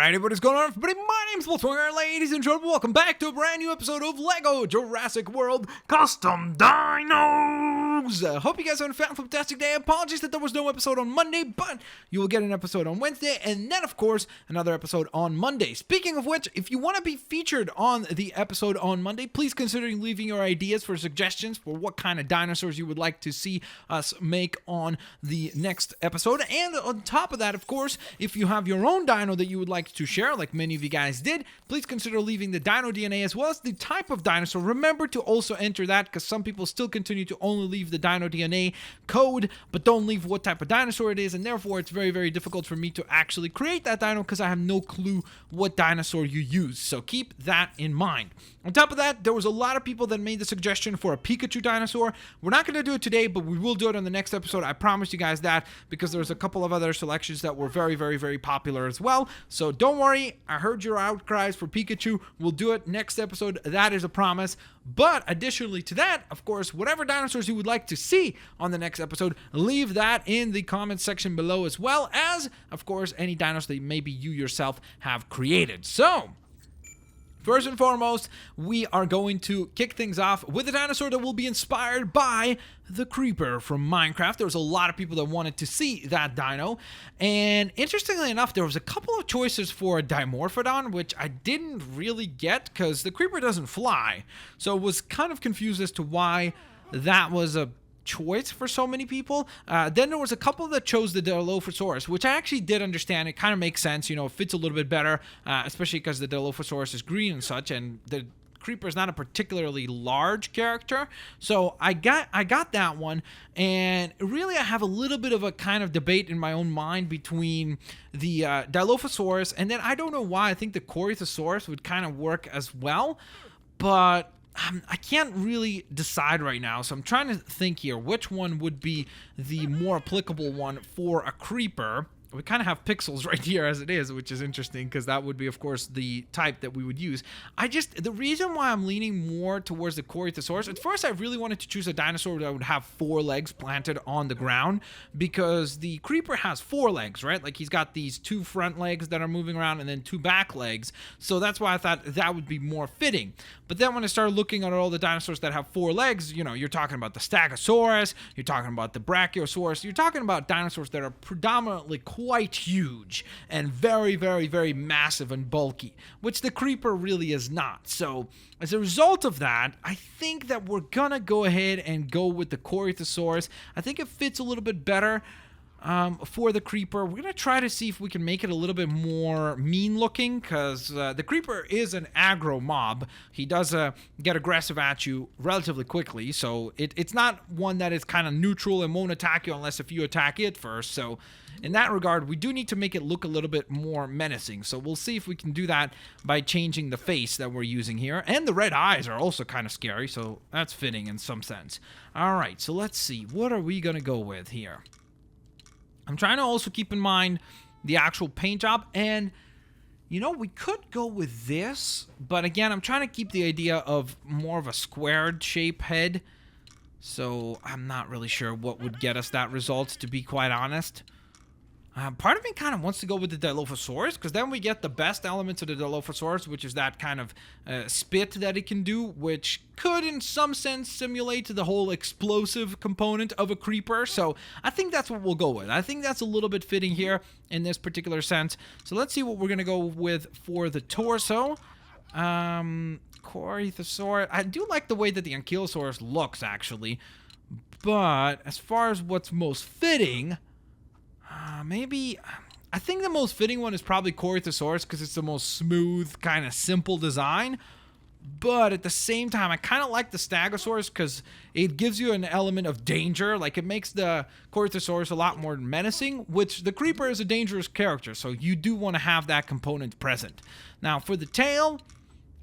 Alrighty, what is going on, everybody? My name's Blitzwinger, ladies and gentlemen. Welcome back to a brand new episode of LEGO Jurassic World Custom Dinos. Hope you guys had a fantastic day. Apologies that there was no episode on Monday, but you will get an episode on Wednesday, and then, of course, another episode on Monday. Speaking of which, if you want to be featured on the episode on Monday, please consider leaving your ideas for suggestions for what kind of dinosaurs you would like to see us make on the next episode. And on top of that, of course, if you have your own dino that you would like to share, like many of you guys did, please consider leaving the dino DNA as well as the type of dinosaur. Remember to also enter that, because some people still continue to only leave the dino DNA code, but don't leave what type of dinosaur it is, and therefore it's very, very difficult for me to actually create that dino because I have no clue what dinosaur you use. So keep that in mind. On top of that, there was a lot of people that made the suggestion for a Pikachu dinosaur. We're not going to do it today, but we will do it on the next episode. I promise you guys that, because there's a couple of other selections that were very, very, very popular as well. So don't worry, I heard your outcries for Pikachu. We'll do it next episode. That is a promise. But additionally to that, of course, whatever dinosaurs you would like to see on the next episode, leave that in the comments section below, as well as, of course, any dinos that maybe you yourself have created. So first and foremost, we are going to kick things off with a dinosaur that will be inspired by the Creeper from Minecraft. There was a lot of people that wanted to see that dino, and interestingly enough, there was a couple of choices for a Dimorphodon, which I didn't really get because the Creeper doesn't fly, so I was kind of confused as to why that was a choice for so many people. Then there was a couple that chose the Dilophosaurus, which I actually did understand. It kind of makes sense, you know, it fits a little bit better, especially because the Dilophosaurus is green and such, and the Creeper is not a particularly large character. So I got that one, and really I have a little bit of a kind of debate in my own mind between the Dilophosaurus, and then I don't know why I think the Corythosaurus would kind of work as well, but I can't really decide right now, so I'm trying to think here which one would be the more applicable one for a Creeper. We kind of have pixels right here as it is, which is interesting because that would be, of course, the type that we would use. The reason why I'm leaning more towards the Corythosaurus, at first I really wanted to choose a dinosaur that would have 4 legs planted on the ground, because the Creeper has 4 legs, right? Like, he's got these 2 front legs that are moving around and then 2 back legs. So that's why I thought that would be more fitting. But then when I started looking at all the dinosaurs that have 4 legs, you know, you're talking about the Stegosaurus, you're talking about the Brachiosaurus, you're talking about dinosaurs that are predominantly quite huge and very, very, very massive and bulky, which the Creeper really is not. So as a result of that, I think that we're gonna go ahead and go with the Corythosaurus. I think it fits a little bit better for the Creeper. We're gonna try to see if we can make it a little bit more mean looking, because the Creeper is an aggro mob. He does get aggressive at you relatively quickly, so it's not one that is kind of neutral and won't attack you unless if you attack it first. So in that regard, we do need to make it look a little bit more menacing. So we'll see if we can do that by changing the face that we're using here. And the red eyes are also kind of scary, so that's fitting in some sense. All right, so let's see. What are we gonna go with here? I'm trying to also keep in mind the actual paint job, and you know, we could go with this, but again, I'm trying to keep the idea of more of a squared shape head, so I'm not really sure what would get us that result, to be quite honest. Part of me kind of wants to go with the Dilophosaurus, because then we get the best elements of the Dilophosaurus, which is that kind of spit that it can do, which could in some sense simulate the whole explosive component of a Creeper. So I think that's what we'll go with. I think that's a little bit fitting here in this particular sense. So let's see what we're going to go with for the torso. Corythosaurus. I do like the way that the Ankylosaurus looks, actually. But as far as what's most fitting, maybe I think the most fitting one is probably Corythosaurus, because it's the most smooth, kind of simple design. But at the same time, I kind of like the Stegosaurus because it gives you an element of danger. Like, it makes the Corythosaurus a lot more menacing, which the Creeper is a dangerous character, so you do want to have that component present. Now, for the tail,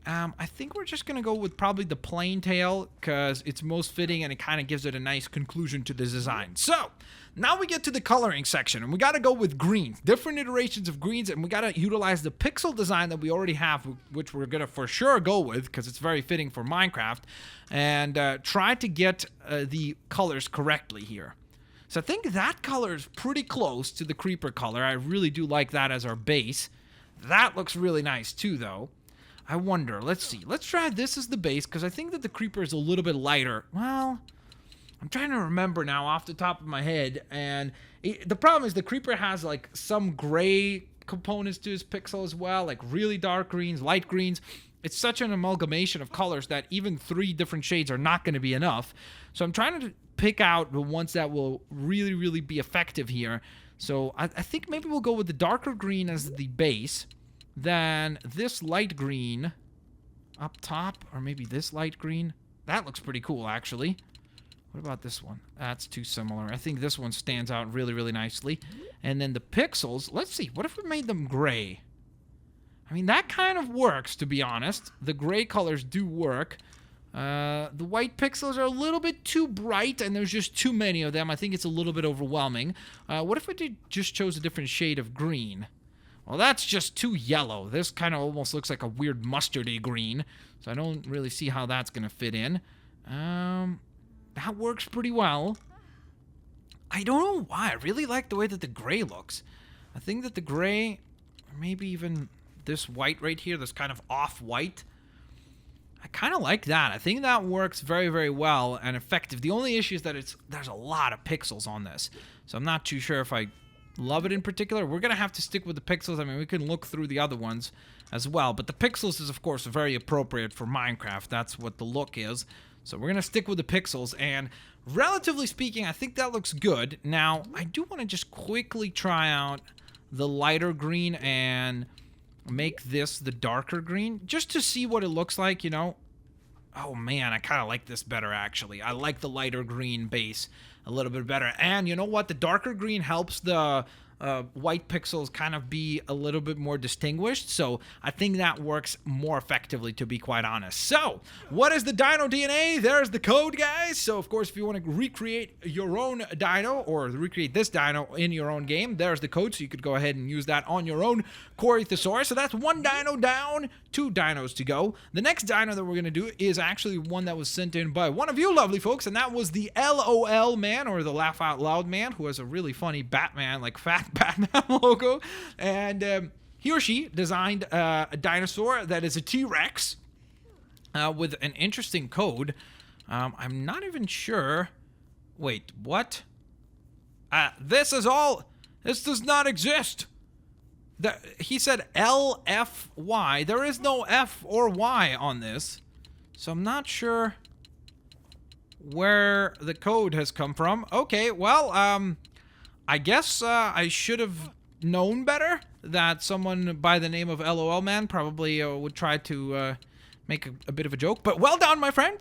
I think we're just going to go with probably the plain tail because it's most fitting and it kind of gives it a nice conclusion to the design. So, now we get to the coloring section, and we got to go with greens, different iterations of greens, and we got to utilize the pixel design that we already have, which we're going to for sure go with because it's very fitting for Minecraft, and try to get the colors correctly here. So I think that color is pretty close to the Creeper color. I really do like that as our base. That looks really nice too, though. I wonder, let's see. Let's try this as the base, because I think that the creeper is a little bit lighter. Well, I'm trying to remember now off the top of my head, and the problem is the creeper has like some gray components to his pixel as well, like really dark greens, light greens. It's such an amalgamation of colors that even 3 different shades are not going to be enough. So I'm trying to pick out the ones that will really, really be effective here. So I think maybe we'll go with the darker green as the base, then this light green up top, or maybe this light green. That looks pretty cool, actually. What about this one? That's too similar. I think this one stands out really, really nicely. And then the pixels, let's see. What if we made them gray? I mean, that kind of works, to be honest. The gray colors do work. The white pixels are a little bit too bright, and there's just too many of them. I think it's a little bit overwhelming. What if we just chose a different shade of green? Well, that's just too yellow. This kind of almost looks like a weird mustardy green, so I don't really see how that's going to fit in. That works pretty well. I don't know why. I really like the way that the gray looks. I think that the gray, or maybe even this white right here, this kind of off-white, I kind of like that. I think that works very, very well and effective. The only issue is that there's a lot of pixels on this, so I'm not too sure if I love it in particular. We're going to have to stick with the pixels. I mean, we can look through the other ones as well, but the pixels is, of course, very appropriate for Minecraft. That's what the look is. So we're going to stick with the pixels, and relatively speaking, I think that looks good. Now, I do want to just quickly try out the lighter green and make this the darker green, just to see what it looks like, you know. Oh, man, I kind of like this better, actually. I like the lighter green base a little bit better. And you know what? The darker green helps the white pixels kind of be a little bit more distinguished, so I think that works more effectively, to be quite honest. So, what is the Dino DNA? There's the code, guys. So, of course, if you want to recreate your own dino, or recreate this dino in your own game, there's the code, so you could go ahead and use that on your own Corythosaur. So that's 1 dino down, 2 dinos to go. The next dino that we're going to do is actually one that was sent in by one of you lovely folks, and that was the LOL man, or the Laugh Out Loud man, who has a really funny Batman, like fat Batman logo, and he or she designed a dinosaur that is a T-Rex with an interesting code. I'm not even sure. Wait, what? This does not exist. He said LFY. There is no F or Y on this, so I'm not sure where the code has come from. Okay, well, I guess I should have known better that someone by the name of LOL Man probably would try to make a bit of a joke. But well done, my friend.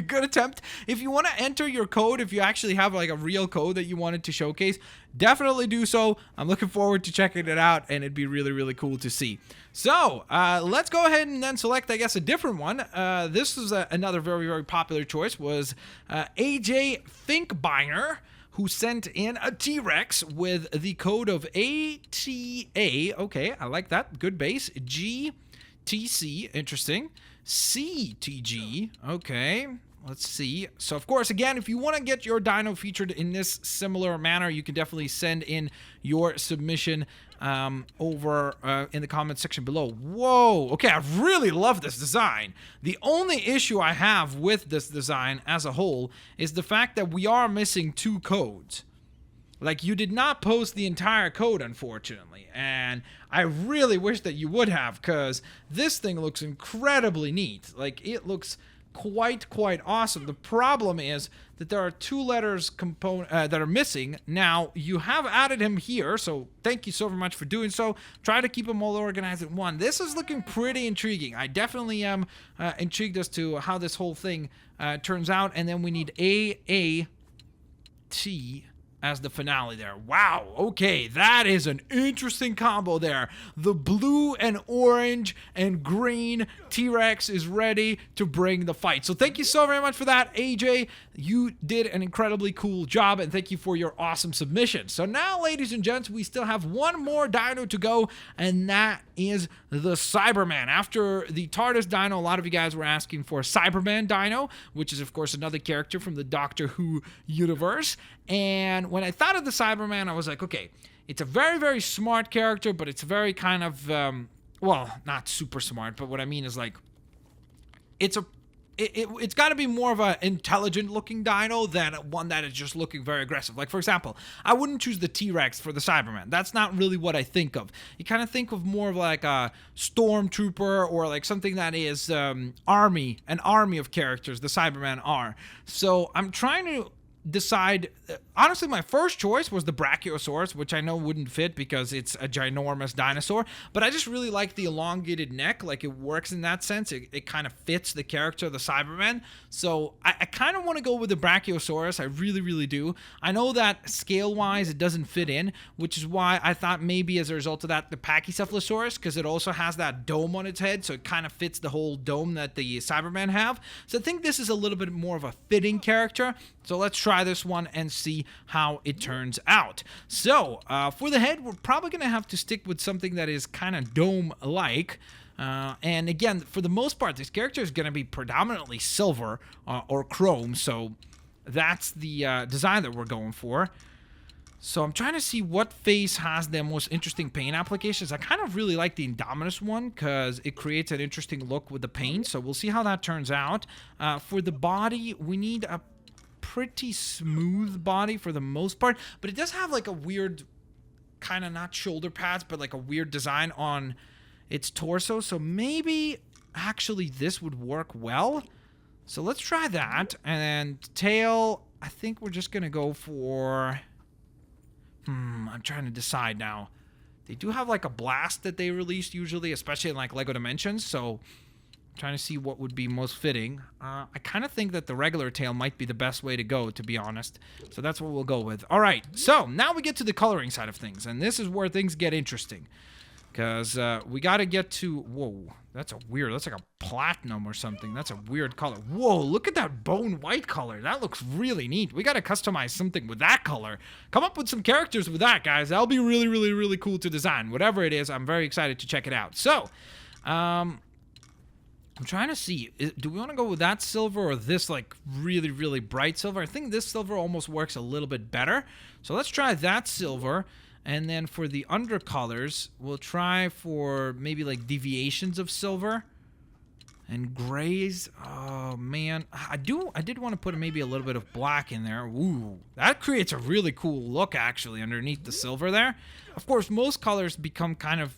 Good attempt. If you want to enter your code, if you actually have like a real code that you wanted to showcase, definitely do so. I'm looking forward to checking it out, and it'd be really, really cool to see. So let's go ahead and then select, I guess, a different one. This is another very, very popular choice, was AJ Finkbeiner, who sent in a T-Rex with the code of ATA. Okay, I like that. Good base. GTC, interesting. CTG, okay. Let's see. So, of course, again, if you want to get your dino featured in this similar manner, you can definitely send in your submission over in the comment section below. Whoa. Okay, I really love this design. The only issue I have with this design as a whole is the fact that we are missing 2 codes. Like, you did not post the entire code, unfortunately, and I really wish that you would have, because this thing looks incredibly neat. Like, it looks quite awesome. The problem is that there are 2 letters that are missing. Now, you have added him here, so thank you so very much for doing so. Try to keep them all organized at one. This is looking pretty intriguing. I definitely am intrigued as to how this whole thing turns out, and then we need AAT as the finale there. Wow, okay, that is an interesting combo there. The blue and orange and green T-Rex is ready to bring the fight. So thank you so very much for that, AJ. You did an incredibly cool job, and thank you for your awesome submission. So now, ladies and gents, we still have one more dino to go, and that is the Cyberman. After the TARDIS dino, a lot of you guys were asking for Cyberman dino, which is, of course, another character from the Doctor Who universe. And when I thought of the Cyberman, I was like, okay, It's a very, very smart character, but it's very kind of, well, not super smart, but what I mean is like, it's got to be more of an intelligent looking dino than one that is just looking very aggressive. Like, for example, I wouldn't choose the T-Rex for the Cyberman. That's not really what I think of. You kind of think of more of like a stormtrooper or like something that is an army of characters, the Cybermen are. So I'm trying to decide. Honestly, my first choice was the Brachiosaurus, which I know wouldn't fit because it's a ginormous dinosaur, but I just really like the elongated neck. Like, it works in that sense. It kind of fits the character of the Cyberman. So I kind of want to go with the Brachiosaurus. I really, really do. I know that scale-wise it doesn't fit in, which is why I thought maybe as a result of that, the Pachycephalosaurus, because it also has that dome on its head, so it kind of fits the whole dome that the Cybermen have. So I think this is a little bit more of a fitting character. So let's try this one and see how it turns out. So for the head, we're probably going to have to stick with something that is kind of dome-like. And again, for the most part, this character is going to be predominantly silver or chrome. So that's the design that we're going for. So I'm trying to see what face has the most interesting paint applications. I kind of really like the Indominus one because it creates an interesting look with the paint. So we'll see how that turns out. For the body, we need a pretty smooth body for the most part, but it does have like a weird kind of, not shoulder pads, but like a weird design on its torso. So maybe actually this would work well. So let's try that. And tail, I think we're just gonna go for I'm trying to decide now. They do have like a blast that they released usually, especially in like Lego Dimensions, so trying to see what would be most fitting. I kind of think that the regular tail might be the best way to go, to be honest. So that's what we'll go with. All right, so now we get to the coloring side of things, and this is where things get interesting. Because we got to get to... Whoa, that's like a platinum or something. That's a weird color. Whoa, look at that bone white color. That looks really neat. We got to customize something with that color. Come up with some characters with that, guys. That'll be really, really, really cool to design. Whatever it is, I'm very excited to check it out. So, I'm trying to see, do we want to go with that silver or this like really, really bright silver? I think this silver almost works a little bit better. So let's try that silver. And then for the undercolors, we'll try for maybe like deviations of silver and grays. Oh man, I did want to put maybe a little bit of black in there. Ooh, that creates a really cool look actually underneath the silver there. Of course, most colors become kind of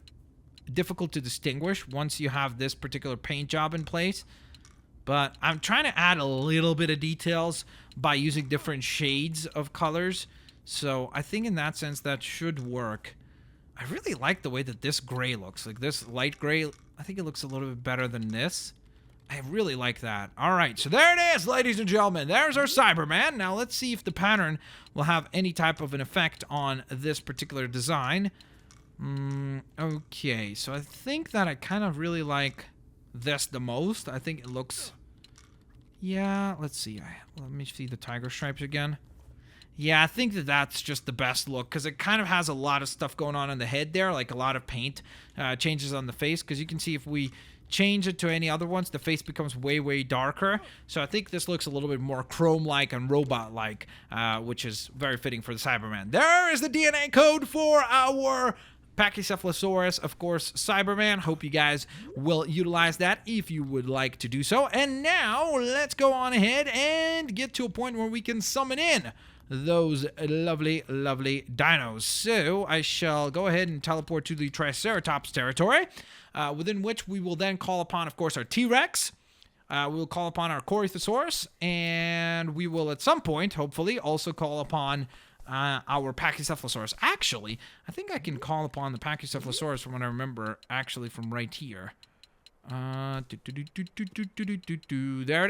difficult to distinguish once you have this particular paint job in place, but I'm trying to add a little bit of details by using different shades of colors, so I think in that sense that should work. I really like the way that this gray looks, like this light gray. I think it looks a little bit better than this. I really like that. All right, so there it is, ladies and gentlemen. There's our Cyberman. Now let's see if the pattern will have any type of an effect on this particular design. Okay, so I think that I kind of really like this the most. I think it looks... Yeah, let's see. Let me see the tiger stripes again. Yeah, I think that that's just the best look because it kind of has a lot of stuff going on the head there, like a lot of paint changes on the face, because you can see if we change it to any other ones, the face becomes way, way darker. So I think this looks a little bit more chrome-like and robot-like, which is very fitting for the Cyberman. There is the DNA code for our Pachycephalosaurus, of course, Cyberman. Hope you guys will utilize that if you would like to do so. And now, let's go on ahead and get to a point where we can summon in those lovely, lovely dinos. So, I shall go ahead and teleport to the Triceratops territory, within which we will then call upon, of course, our T-Rex. We will call upon our Corythosaurus, and we will, at some point, hopefully, also call upon our Pachycephalosaurus. Actually, I think I can call upon the Pachycephalosaurus from what I remember, actually, from right here. There it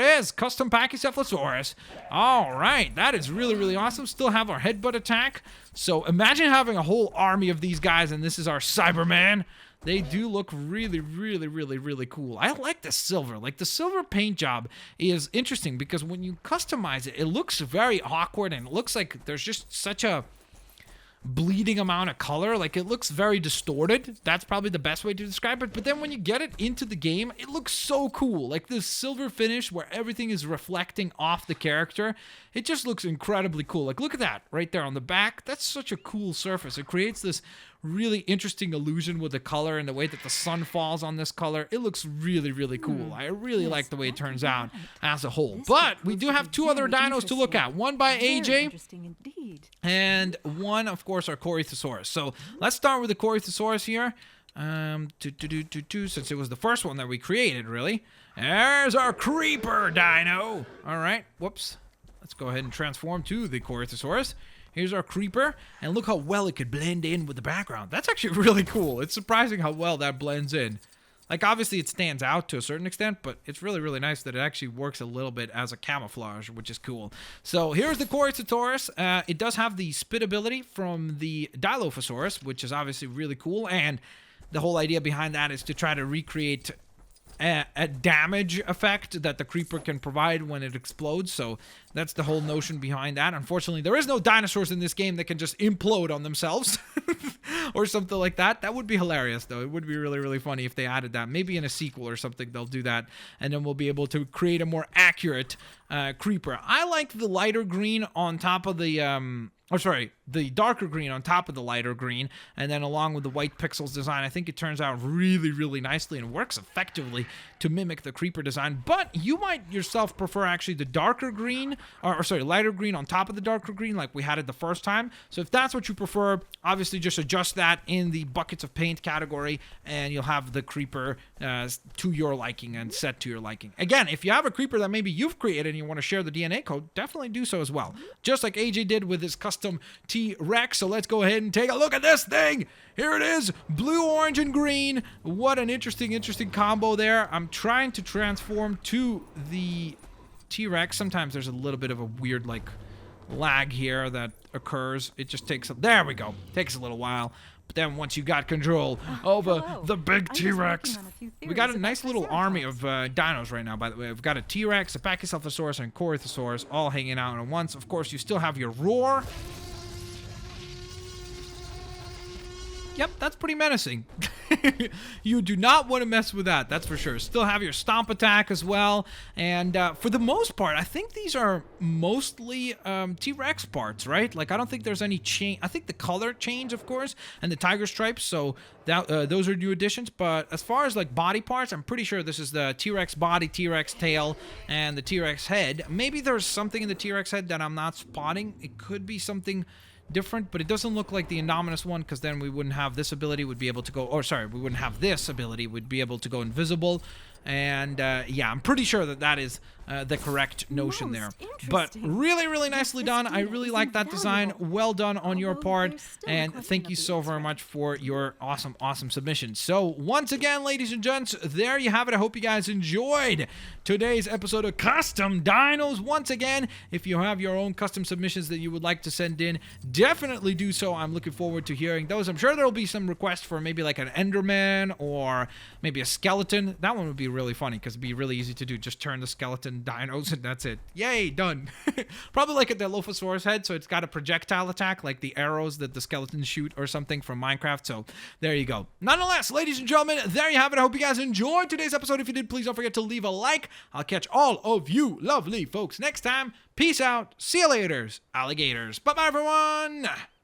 is, custom Pachycephalosaurus. All right, that is really, really awesome. Still have our headbutt attack. So imagine having a whole army of these guys, and this is our Cyberman. They do look really, really, really, really cool. I like the silver. Like, the silver paint job is interesting because when you customize it, it looks very awkward and it looks like there's just such a bleeding amount of color. Like, it looks very distorted. That's probably the best way to describe it. But then when you get it into the game, it looks so cool. Like this silver finish where everything is reflecting off the character. It just looks incredibly cool. Like, look at that right there on the back. That's such a cool surface. It creates this really interesting illusion with the color and the way that the sun falls on this color. It looks really, really cool. I really like the way it turns out as a whole. But we do have two other dinos to look at. One by AJ and one, of course, our Corythosaurus. So let's start with the Corythosaurus here. Since it was the first one that we created, really. There's our Creeper dino. All right. Whoops. Let's go ahead and transform to the Corythosaurus. Here's our Creeper, and look how well it could blend in with the background. That's actually really cool. It's surprising how well that blends in. Like, obviously, it stands out to a certain extent, but it's really, really nice that it actually works a little bit as a camouflage, which is cool. So here's the Corythosaurus. It does have the spit ability from the Dilophosaurus, which is obviously really cool, and the whole idea behind that is to try to recreate a damage effect that the Creeper can provide when it explodes. So that's the whole notion behind that. Unfortunately, there is no dinosaurs in this game that can just implode on themselves or something like that. That would be hilarious, though. It would be really, really funny if they added that. Maybe in a sequel or something they'll do that, and then we'll be able to create a more accurate Creeper. I like the lighter green on top of the the darker green on top of the lighter green, and then along with the white pixels design, I think it turns out really, really nicely and works effectively to mimic the Creeper design. But you might yourself prefer actually the darker green, lighter green on top of the darker green like we had it the first time. So if that's what you prefer, obviously just adjust that in the buckets of paint category, and you'll have the Creeper to your liking and set to your liking. Again, if you have a Creeper that maybe you've created and you want to share the DNA code, definitely do so as well. Just like AJ did with his custom T-Rex. So let's go ahead and take a look at this thing. Here it is, blue, orange, and green. What an interesting combo there. I'm trying to transform to the T-Rex. Sometimes there's a little bit of a weird lag here that occurs. It just takes there we go. Takes a little while. But then once you got control over the big T-Rex, we got a nice little army of dinos right now, by the way. We've got a T-Rex, a Pachycephalosaurus, and Corythosaurus all hanging out at once. Of course, you still have your roar. Yep, that's pretty menacing. You do not want to mess with that, that's for sure. Still have your stomp attack as well. And for the most part, I think these are mostly T-Rex parts, right? Like, I don't think there's any change. I think the color change, of course, and the tiger stripes, so that those are new additions. But as far as body parts, I'm pretty sure this is the T-Rex body, T-Rex tail, and the T-Rex head. Maybe there's something in the T-Rex head that I'm not spotting. It could be something different, but it doesn't look like the Indominus one, because then we wouldn't have this ability, would be able to go, we wouldn't have this ability, would be able to go invisible. And yeah, I'm pretty sure that is the correct notion there. But really, really nicely done. I really like that design. Well done on your part, and thank you so very much for your awesome submission. So once again, ladies and gents, there you have it. I hope you guys enjoyed today's episode of Custom Dinos. Once again, if you have your own custom submissions that you would like to send in, definitely do so. I'm looking forward to hearing those. I'm sure there'll be some requests for maybe like an Enderman or maybe a skeleton. That one would be really funny because it'd be really easy to do. Just turn the skeleton dinos and that's it. Yay, done. Probably like a Dilophosaurus head, so it's got a projectile attack like the arrows that the skeletons shoot or something from Minecraft. So there you go. Nonetheless, ladies and gentlemen, there you have it. I hope you guys enjoyed today's episode. If you did, please don't forget to leave a like. I'll catch all of you lovely folks next time. Peace out. See you later, alligators. Bye-bye, everyone.